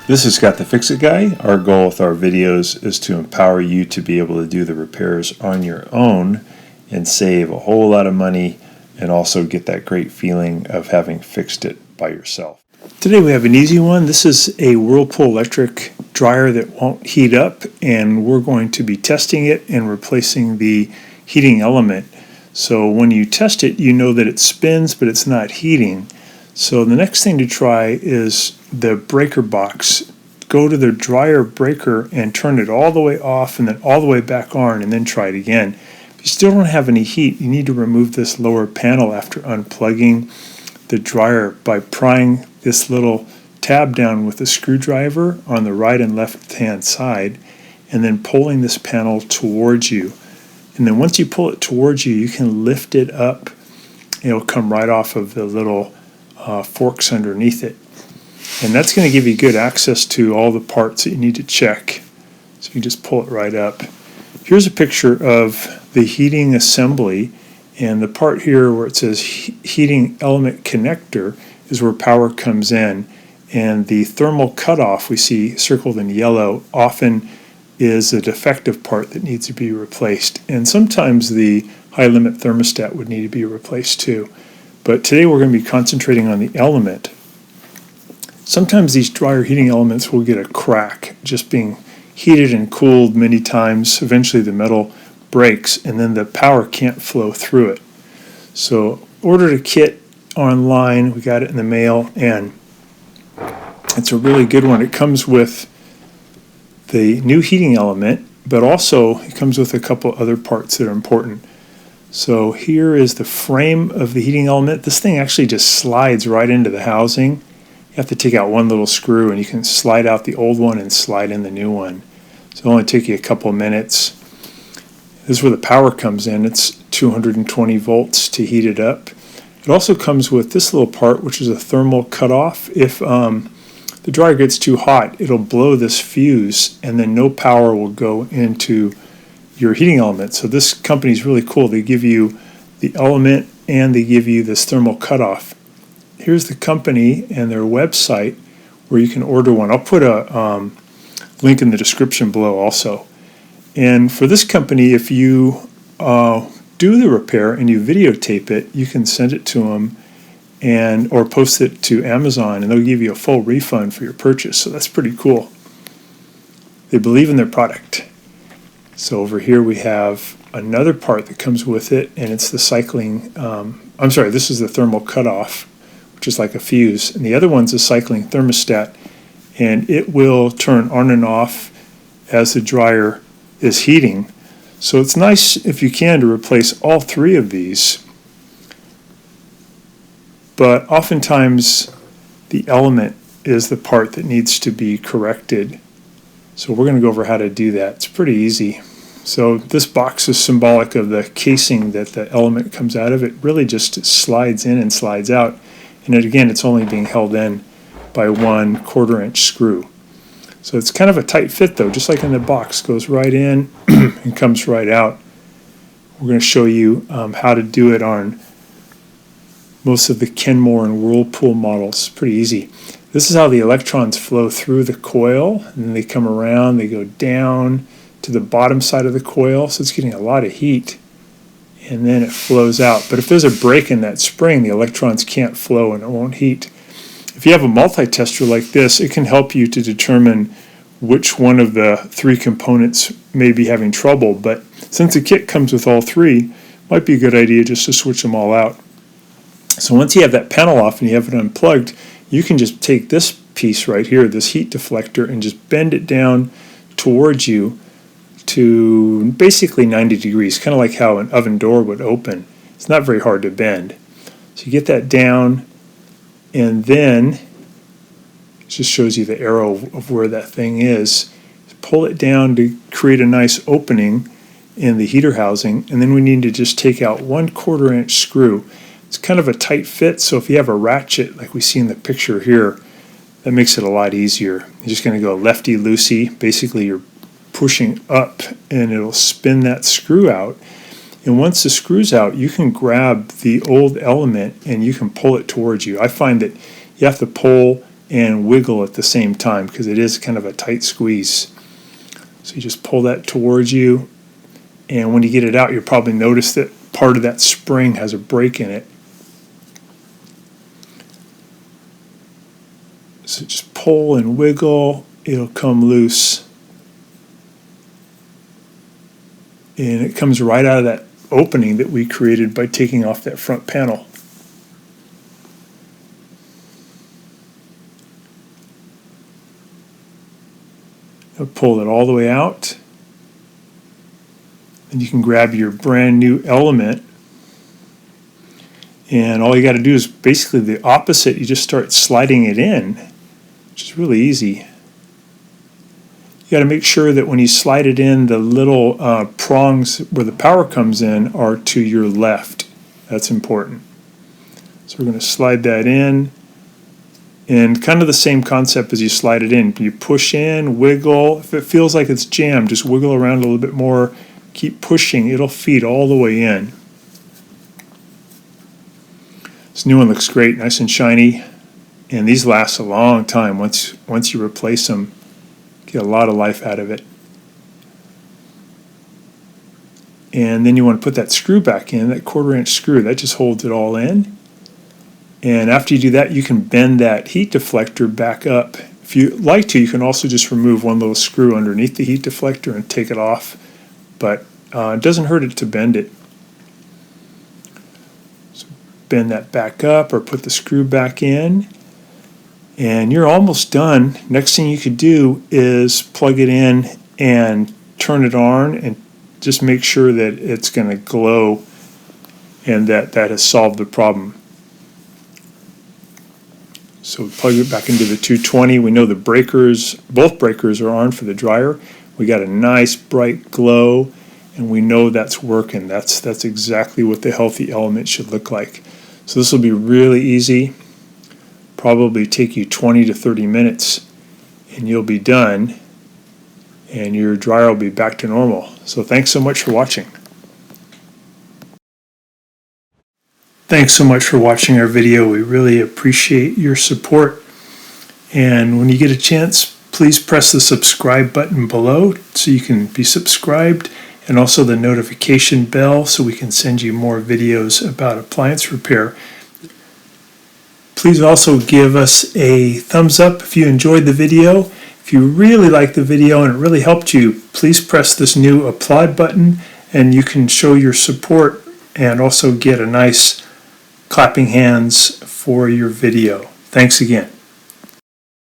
This is Scott the Fix-It Guy. Our goal with our videos is to empower you to be able to do the repairs on your own and save a whole lot of money and also get that great feeling of having fixed it by yourself. Today we have an easy one. This is a Whirlpool electric dryer that won't heat up, and we're going to be testing it and replacing the heating element. So when you test it, you know that it spins but it's not heating. So the next thing to try is the breaker box. Go to the dryer breaker and turn it all the way off and then all the way back on, and then try it again. If you still don't have any heat, you need to remove this lower panel after unplugging the dryer by prying this little tab down with a screwdriver on the right and left hand side, and then pulling this panel towards you. And then once you pull it towards you, you can lift it up. It'll come right off of the little forks underneath it, and that's going to give you good access to all the parts that you need to check. So you can just pull it right up. Here's a picture of the heating assembly, and the part here where it says heating element connector is where power comes in, and the thermal cutoff we see circled in yellow often is a defective part that needs to be replaced, and sometimes the high limit thermostat would need to be replaced too. But today we're going to be concentrating on the element. Sometimes these dryer heating elements will get a crack, just being heated and cooled many times. Eventually the metal breaks and then the power can't flow through it. So ordered a kit online, we got it in the mail, and it's a really good one. It comes with the new heating element, but also it comes with a couple other parts that are important. So here is the frame of the heating element. This thing actually just slides right into the housing. You have to take out one little screw, and you can slide out the old one and slide in the new one. So it'll only take you a couple of minutes. This is where the power comes in. It's 220 volts to heat it up. It also comes with this little part, which is a thermal cutoff. If the dryer gets too hot, it'll blow this fuse, and then no power will go into your heating element. So this company is really cool. They give you the element and they give you this thermal cutoff. Here's the company and their website where you can order one. I'll put a link in the description below also. And for this company, if you do the repair and you videotape it, you can send it to them or post it to Amazon, and they'll give you a full refund for your purchase. So that's pretty cool. They believe in their product. So over here we have another part that comes with it, and it's the this is the thermal cutoff, which is like a fuse, and the other one's a cycling thermostat, and it will turn on and off as the dryer is heating. So it's nice, if you can, to replace all three of these, but oftentimes the element is the part that needs to be corrected. So we're going to go over how to do that. It's pretty easy. So this box is symbolic of the casing that the element comes out of. It really just slides in and slides out. And again, it's only being held in by 1/4 inch screw. So it's kind of a tight fit though, just like in the box. Goes right in and comes right out. We're going to show you how to do it on most of the Kenmore and Whirlpool models. Pretty easy. This is how the electrons flow through the coil, and then they come around, they go down to the bottom side of the coil, so it's getting a lot of heat, and then it flows out. But if there's a break in that spring, the electrons can't flow and it won't heat. If you have a multi-tester like this, it can help you to determine which one of the three components may be having trouble, but since the kit comes with all three, it might be a good idea just to switch them all out. So once you have that panel off and you have it unplugged, you can just take this piece right here, this heat deflector, and just bend it down towards you to basically 90 degrees, kind of like how an oven door would open. It's not very hard to bend. So you get that down, and then it just shows you the arrow of where that thing is. Pull it down to create a nice opening in the heater housing, and then we need to just take out 1/4 inch screw. It's kind of a tight fit, so if you have a ratchet like we see in the picture here, that makes it a lot easier. You're just going to go lefty-loosey. Basically, you're pushing up, and it'll spin that screw out. And once the screw's out, you can grab the old element and you can pull it towards you. I find that you have to pull and wiggle at the same time because it is kind of a tight squeeze. So you just pull that towards you, and when you get it out, you'll probably notice that part of that spring has a break in it. So just pull and wiggle, it'll come loose. And it comes right out of that opening that we created by taking off that front panel. I'll pull it all the way out. And you can grab your brand new element. And all you got to do is basically the opposite. You just start sliding it in, which is really easy. You got to make sure that when you slide it in, the little prongs where the power comes in are to your left. That's important. So we're going to slide that in, and kind of the same concept as you slide it in. You push in, wiggle. If it feels like it's jammed, just wiggle around a little bit more. Keep pushing. It'll feed all the way in. This new one looks great, nice and shiny, and these last a long time. Once you replace them, get a lot of life out of it. And then you want to put that screw back in, that 1/4-inch screw. That just holds it all in. And after you do that, you can bend that heat deflector back up. If you like to, you can also just remove one little screw underneath the heat deflector and take it off. But it doesn't hurt it to bend it. So bend that back up or put the screw back in. And you're almost done. Next thing you could do is plug it in and turn it on and just make sure that it's going to glow and that has solved the problem. So plug it back into the 220. We know the breakers, both breakers are on for the dryer. We got a nice bright glow, and we know that's working. That's exactly what the healthy element should look like. So this will be really easy. Probably take you 20 to 30 minutes, and you'll be done, and your dryer will be back to normal. So thanks so much for watching. Thanks so much for watching our video. We really appreciate your support. And when you get a chance, please press the subscribe button below so you can be subscribed, and also the notification bell so we can send you more videos about appliance repair. Please also give us a thumbs up if you enjoyed the video. If you really liked the video and it really helped you, please press this new applaud button and you can show your support and also get a nice clapping hands for your video. Thanks again.